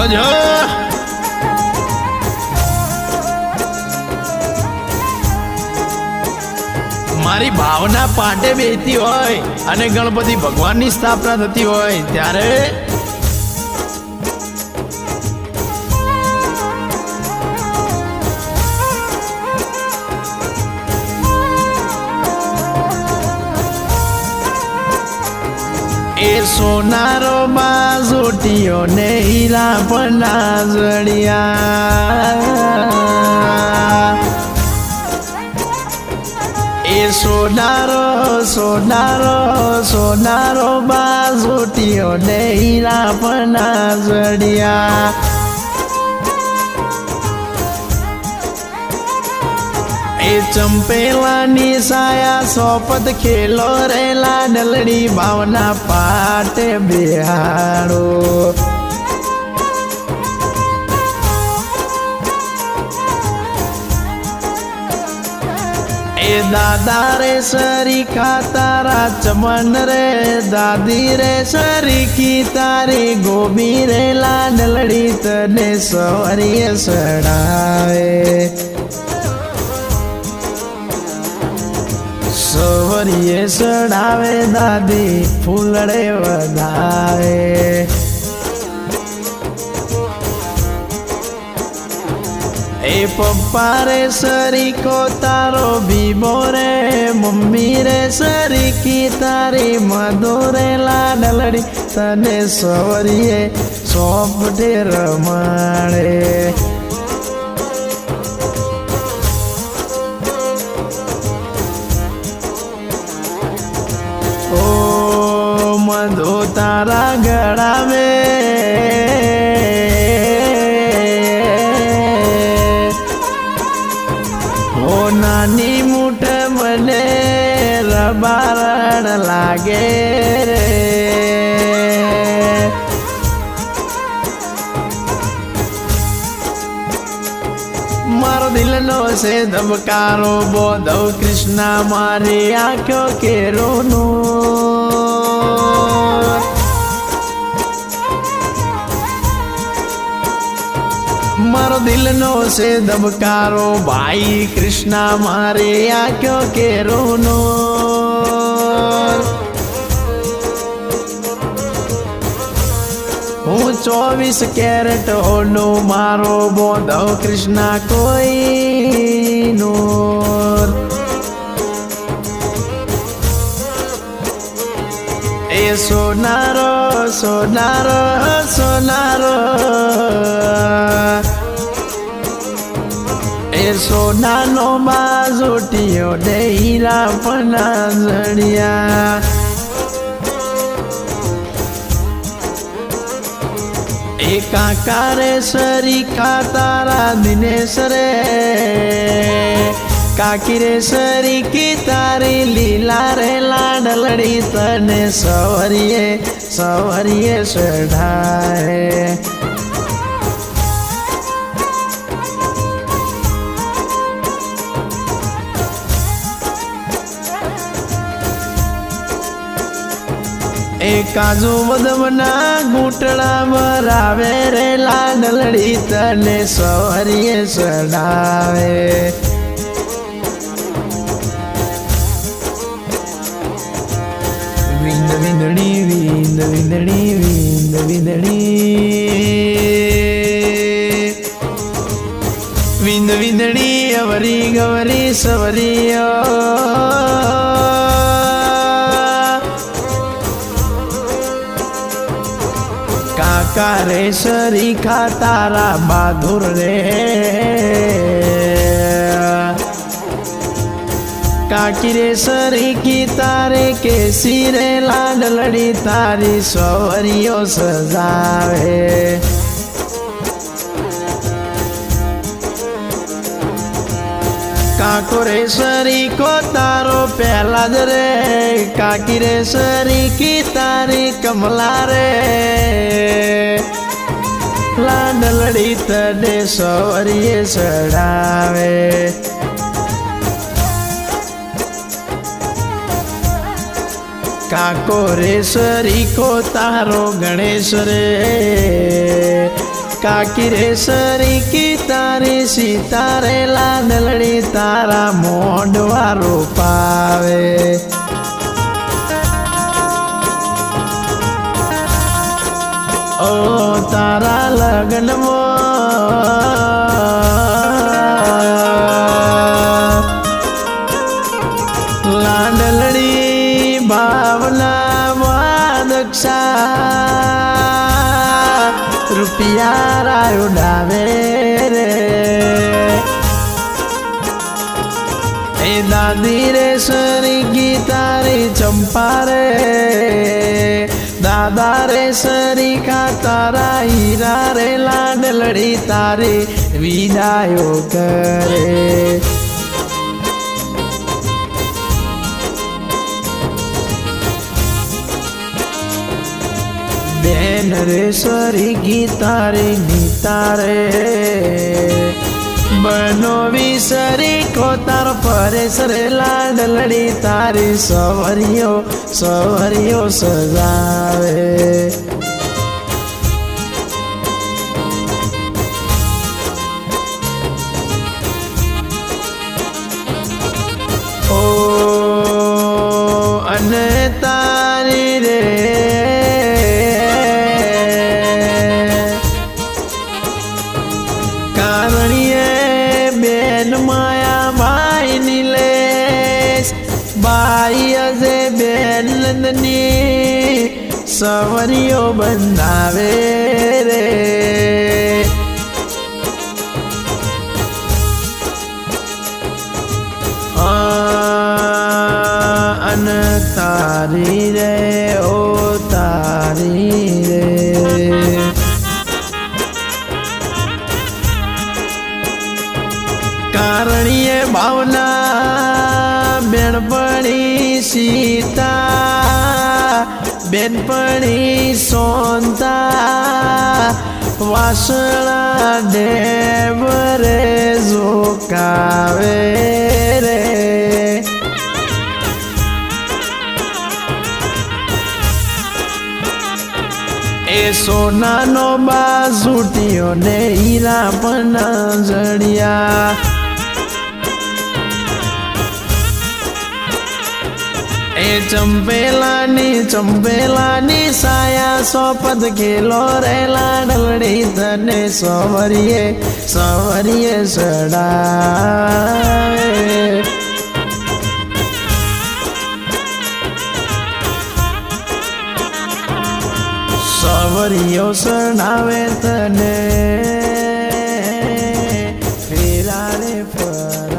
જો મારી ભાવના પાટે બેસતી હોય અને ગણપતિ ભગવાનની સ્થાપના થતી હોય ત્યારે એ સોનારો બાજોટીઓ ને હીરા પના જડિયા એ સોનારો સોનારો સોનારો બાજોટીઓ ને હીરા પના જડિયા એ ચંપેલાની સાયા સોપત ખેલો રેલા ડલડી ભાવના પાટે બિહાડો એ દાદા રે સરીખા તારા ચમન રે દાદી રે સરીખી તારી ગોબી રે લાડલડી તને સવરીએ સડાવે સવરીએ સડાવે દાદી ફૂલડે વધાવે એ પપ્પા રે સરીખો તારો ભીમો રે મમ્મી રે સરીખી તારી મધુ રે લાડલડી તને સવરીએ સોપટે રમાડે મધો તારા ગળા હો નાની મૂઠ મને રબારણ લાગે રે મારો દિલનો છે ધબકારો બોધવ કૃષ્ણ મારી આંખો કેરોનો મારો દિલનો છે ધબકારો ભાઈ કૃષ્ણ મારે આંખો કેરોનો હું 24 કેરેટ હોનો મારો બોધવ કૃષ્ણ કોઈનો એ સોનારો સોનારો સોનારો એ સોનાનો બાજોટીઓ ને હીરા પના જડિયા એ કાકા રે સરીખા તારા દિનેશ રે કાકી રે સરીખી તારી લીલા રે લાડલડી તને સવરીએ સવરીએ સઢાય એ કાજુ બદામના ઘૂંટણા મરાવે રે લાડલડી તને સવરીએ સડાવે વિંદ વિંદણી વિંદ વિંદણી વિંદ વિંદણી વિંદ વિંદણી અવરી ગવરી સવરીઓ કાકા રે સરીખા તારા બહાદુર રે કાકી રે સરીખી તારે કેસી રે લાડલડી તારી સવરીઓ સજાવે કાકો રે સરીખો તારો પહેલા જ રે કાકી રે સરીખી તારી કમલા રે લાડલડી તને સવરીએ ચડાવે કાકો રે સરીકો તારો ગણેશ રે કાકી રે સરીકી તારી સીતા રે લાડલડી તારા મોઢવા રૂપાવે ઓ તારા લગ્નમાં લાડલડી ભાવના વાદક્ષા રૂપિયા રાયો ડાવે રે એ દાદી રે સરી ગીતા રે ચંપા રે દાદા રે સરી કા તારા હીરા રે લાડલડી તારે વિદાયો કરે બેન રે સરી ગીતા રે નીતા રે બનો વિસરી કો તાર પરેશ રે લાડલડી તારી સવરિયો સવરિયો સજાવે ઓ અને તારી રે માયા ભાઈ નીલેશ બાઈ અજે બેન નંદની સવરિયો બંધાવે રે અન તારી રે ઓ તારી રે કારણીએ ભાવના બેનપણી સીતા બેનપણી સોનતા વાસણા ડેવરે ઝોકાવે રે એ સોનાનો બાઝુટીઓ ને હીરા પણ જડિયા એ ચંપેલાની સાયા સોપત ખેલો રે લાડલડી તને સવરિયે સવરિયે સડાવે સવરિયો સડાવે તને ફેરા રે ફરા